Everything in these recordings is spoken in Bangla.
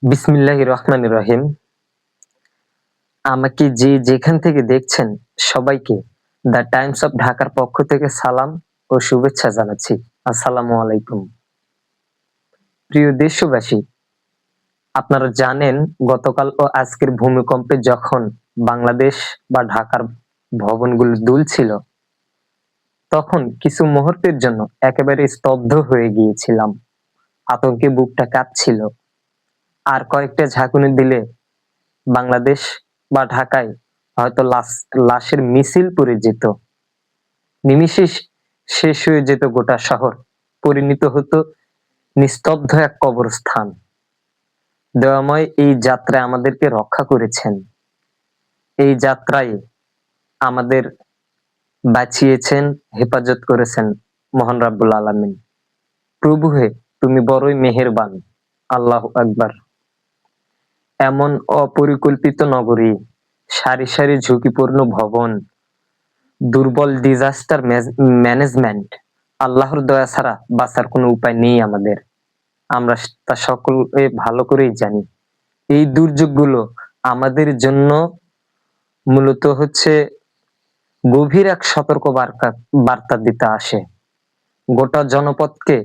বিসমিল্লাহির রহমানির রহিম। আমাকে যে যেখান থেকে দেখছেন সবাইকে দ্য টাইমস অফ ঢাকার পক্ষ থেকে সালাম ও শুভেচ্ছা জানাচ্ছি। আসসালামু আলাইকুম। প্রিয় দেশবাসী, আপনারা জানেন গতকাল ও আজকের ভূমিকম্পে যখন বাংলাদেশ বা ঢাকার ভবনগুলো দুলছিল, তখন কিছু মুহূর্তের জন্য একেবারে স্তব্ধ হয়ে গিয়েছিলাম। আতঙ্কে বুকটা কাঁপছিল। আর কয়েকটা ঝাঁকুনি দিলে বাংলাদেশ বা ঢাকায় হয়তো লাশের মিছিল পড়ে যেত। নিমিষে শেষ হয়ে যেত গোটা শহর, পরিণত হতো নিস্তব্ধ এক কবরস্থান। দয়াময় এই যাত্রায় আমাদেরকে রক্ষা করেছেন। এই যাত্রায় আমাদের বাঁচিয়েছেন, হেফাজত করেছেন মহান রাব্বুল আলামিন। প্রভু হে, তুমি বড়ই মেহেরবান। আল্লাহু আকবার। এমন অপরিকল্পিত নগরী, সারি সারি ঝুঁকিপূর্ণ ভবন, দুর্বল ডিজাস্টার ম্যানেজমেন্ট, আল্লাহর দয়া ছাড়া বাঁচার কোনো উপায় নেই আমাদের। আমরা তা সকলে ভালো করেই জানি। এই দুর্যোগগুলো আমাদের জন্য মূলত হচ্ছে গভীর এক সতর্ক বার্তা দিতে আসে। গোটা জনপদকে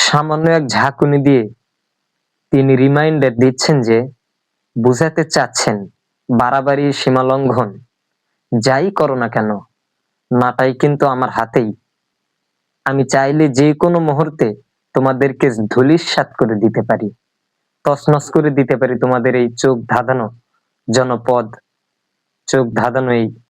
সামান্য এক ঝাঁকুনি দিয়ে তিনি রিমাইন্ডার দিচ্ছেন যে, বুঝাতে চাচ্ছেন বাড়াবাড়ি, সীমালঙ্ঘন যাই করো না কেন, নাটাই কিন্তু আমার হাতেই। আমি চাইলে যে কোনো মুহূর্তে তোমাদেরকে ধূলিসাৎ করে দিতে পারি, তছনছ করে দিতে পারি তোমাদের এই চোখ ধাঁধানো জনপদ, চোখ ধাঁধানো এই